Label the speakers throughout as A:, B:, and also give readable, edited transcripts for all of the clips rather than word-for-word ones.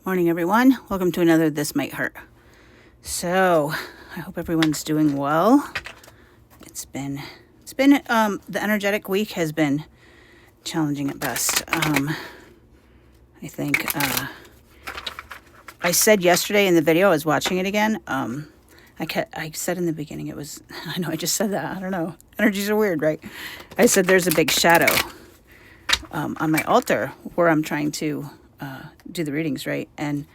A: Morning, everyone. Welcome to another This Might Hurt. So, I hope everyone's doing well. It's been the energetic week has been challenging at best. I think I said yesterday in the video, I was watching it again. I said in the beginning it was, I know I just said that. I don't know. Energies are weird, right? I said there's a big shadow on my altar where I'm trying to do the readings, right? And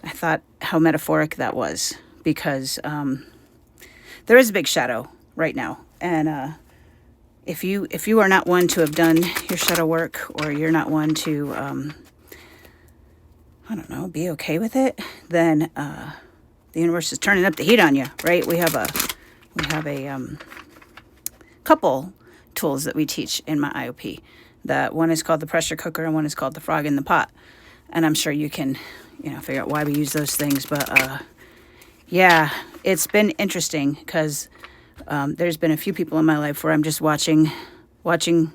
A: I thought how metaphoric that was because there is a big shadow right now. And if you are not one to have done your shadow work, or you're not one to, I don't know, be okay with it, then the universe is turning up the heat on you, right? We have a couple tools that we teach in my IOP. That one is called the pressure cooker and one is called the frog in the pot. And I'm sure you can, figure out why we use those things. But yeah, it's been interesting because there's been a few people in my life where I'm just watching the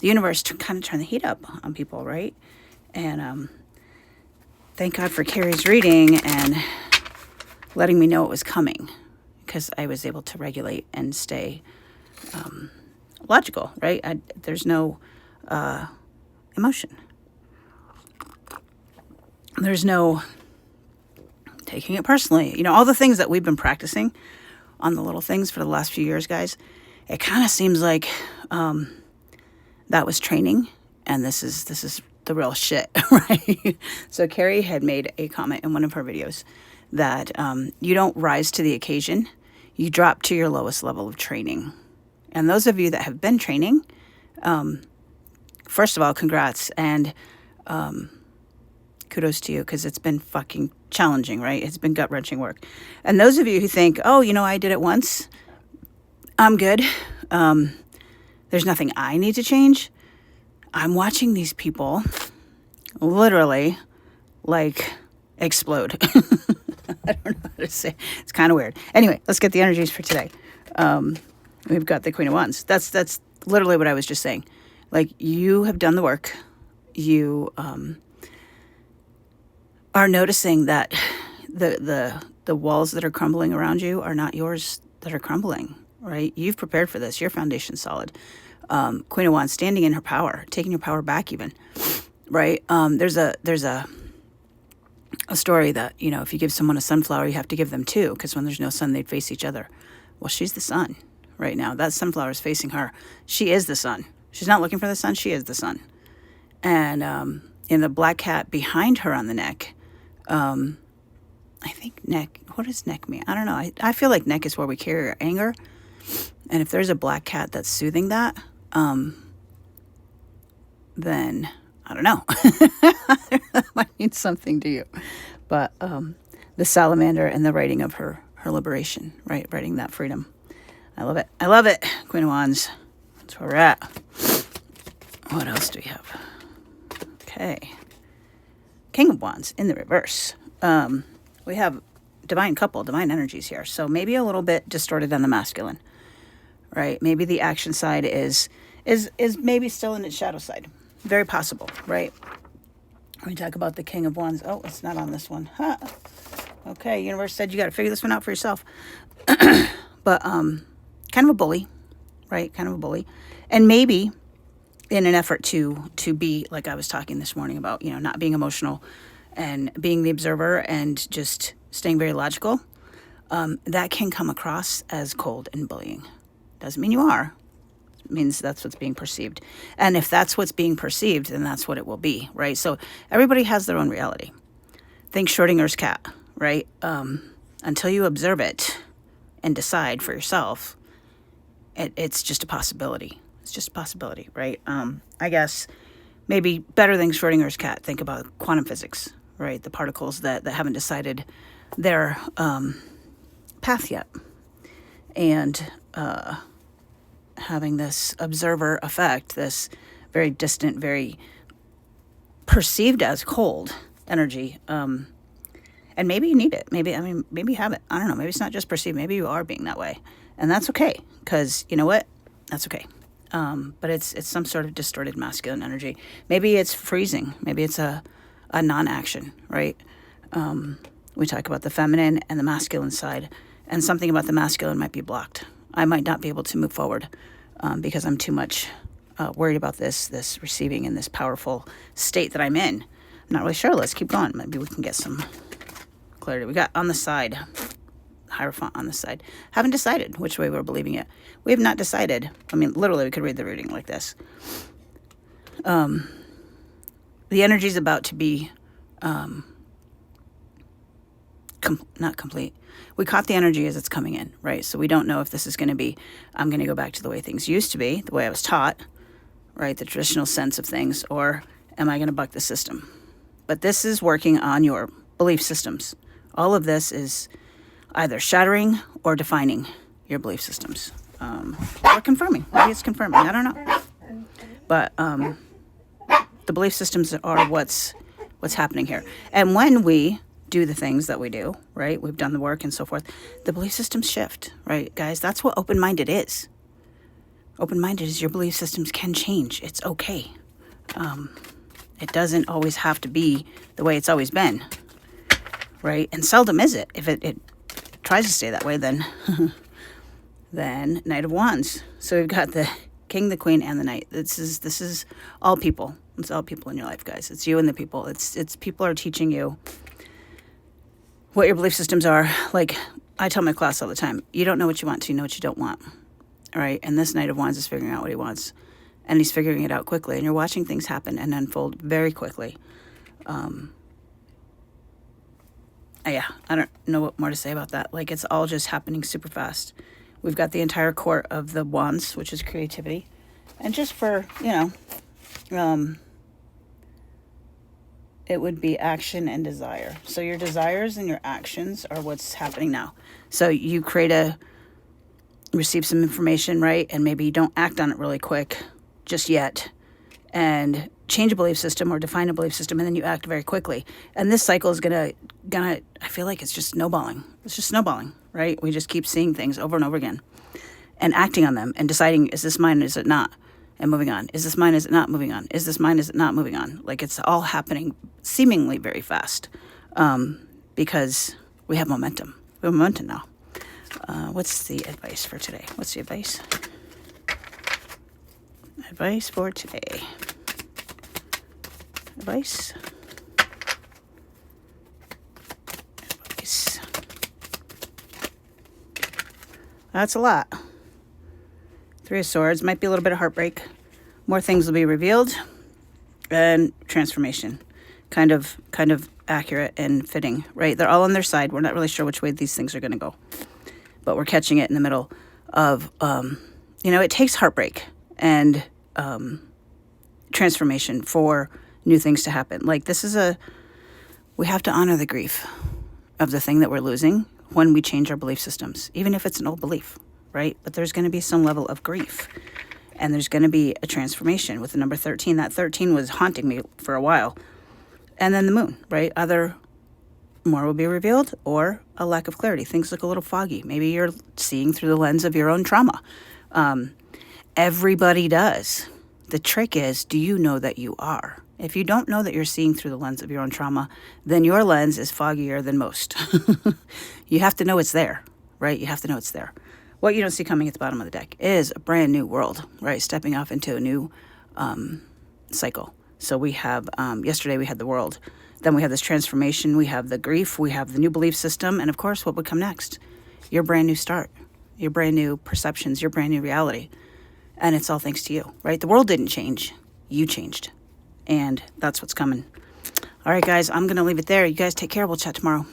A: universe kind of turn the heat up on people, right? And thank God for Carrie's reading and letting me know it was coming, because I was able to regulate and stay logical, right? There's no emotion. There's no taking it personally. All the things that we've been practicing on the little things for the last few years, guys, it kind of seems like that was training, and this is the real shit, right? So Carrie had made a comment in one of her videos that you don't rise to the occasion, you drop to your lowest level of training. And those of you that have been training, first of all, congrats, and kudos to you, because it's been fucking challenging, right? It's been gut-wrenching work. And those of you who think, oh, I did it once, I'm good, there's nothing I need to change, I'm watching these people literally, explode. I don't know how to say. It's kind of weird. Anyway, let's get the energies for today. We've got the Queen of Wands. That's literally what I was just saying. You have done the work. You are noticing that the walls that are crumbling around you are not yours that are crumbling, right? You've prepared for this. Your foundation's solid. Queen of Wands, standing in her power, taking your power back even, right? There's a story that, if you give someone a sunflower, you have to give them two, because when there's no sun, they'd face each other. Well, she's the sun right now. That sunflower is facing her. She is the sun. She's not looking for the sun. She is the sun. And in the black cat behind her on the neck, I think neck, what does neck mean? I don't know. I feel like neck is where we carry our anger. And if there's a black cat that's soothing that, then I don't know. That might mean something to you. But the salamander and the writing of her liberation, right? Writing that freedom. I love it. I love it. Queen of Wands. That's where we're at. What else do we have? Okay. King of Wands in the reverse. We have divine energies here. So maybe a little bit distorted on the masculine, right? Maybe the action side is maybe still in its shadow side. Very possible, right? When we talk about the King of Wands. Oh, it's not on this one. Huh. Okay, universe said you got to figure this one out for yourself. But kind of a bully, right? Kind of a bully. And maybe in an effort to be, like I was talking this morning about, not being emotional and being the observer and just staying very logical, that can come across as cold and bullying. Doesn't mean you are. It means that's what's being perceived. And if that's what's being perceived, then that's what it will be, right? So everybody has their own reality. Think Schrodinger's cat, right? Until you observe it and decide for yourself, it's just a possibility. It's just a possibility, right? I guess maybe better than Schrodinger's cat, think about quantum physics, right? The particles that haven't decided their path yet. And having this observer effect, this very distant, very perceived as cold energy. And maybe you need it. Maybe you have it. I don't know. Maybe it's not just perceived. Maybe you are being that way. And that's okay. Because you know what? That's okay. But it's some sort of distorted masculine energy. Maybe it's freezing. Maybe it's a non-action, right? We talk about the feminine and the masculine side, and something about the masculine might be blocked. I might not be able to move forward because I'm too much worried about this receiving in this powerful state that I'm in. I'm not really sure. Let's keep going. Maybe we can get some clarity. We got on the side, Hierophant on the side. Haven't decided which way we're believing it. We have not decided. I mean, literally, we could read the reading like this. The energy is about to be not complete. We caught the energy as it's coming in, right? So we don't know if this is going to be, I'm going to go back to the way things used to be, the way I was taught, right? The traditional sense of things, or am I going to buck the system? But this is working on your belief systems. All of this is either shattering or defining your belief systems. Or confirming. Maybe it's confirming. I don't know. But the belief systems are what's happening here. And when we do the things that we do, right? We've done the work and so forth. The belief systems shift, right, guys? That's what open-minded is. Open-minded is your belief systems can change. It's okay. It doesn't always have to be the way it's always been, right? And seldom is it. If it tries to stay that way, then then Knight of Wands. So we've got the King, the Queen, and the Knight. This is all people. It's all people in your life, guys. It's you and the people. It's people are teaching you what your belief systems are. Like I tell my class all the time, you don't know what you want till you know what you don't want. All right? And this Knight of Wands is figuring out what he wants. And he's figuring it out quickly. And you're watching things happen and unfold very quickly. Yeah, I don't know what more to say about that. Like, it's all just happening super fast. We've got the entire court of the Wands, which is creativity. And just for, it would be action and desire. So your desires and your actions are what's happening now. So you receive some information, right? And maybe you don't act on it really quick just yet. And change a belief system or define a belief system, and then you act very quickly. And this cycle is gonna I feel like it's just snowballing. It's just snowballing, right? We just keep seeing things over and over again and acting on them and deciding, is this mine, is it not? And moving on. Is this mine, is it not? Moving on. Is this mine, is it not? Moving on. Like, it's all happening seemingly very fast because we have momentum. We have momentum now. What's the advice for today? What's the advice? Advice for today. Advice. That's a lot. Three of Swords. Might be a little bit of heartbreak. More things will be revealed. And transformation. Kind of accurate and fitting, right? They're all on their side. We're not really sure which way these things are going to go. But we're catching it in the middle of, it takes heartbreak and transformation for new things to happen. Like, we have to honor the grief of the thing that we're losing when we change our belief systems, even if it's an old belief, right? But there's going to be some level of grief, and there's going to be a transformation with the number 13. That 13 was haunting me for a while. And then the moon, right? Either more will be revealed or a lack of clarity. Things look a little foggy. Maybe you're seeing through the lens of your own trauma. Everybody does. The trick is, do you know that you are? If you don't know that you're seeing through the lens of your own trauma, then your lens is foggier than most. You have to know it's there, right? You have to know it's there. What you don't see coming at the bottom of the deck is a brand new world, right? Stepping off into a new cycle. So we have, yesterday we had the world. Then we have this transformation. We have the grief. We have the new belief system. And of course, what would come next? Your brand new start. Your brand new perceptions. Your brand new reality. And it's all thanks to you, right? The world didn't change. You changed. And that's what's coming. All right, guys, I'm going to leave it there. You guys take care. We'll chat tomorrow.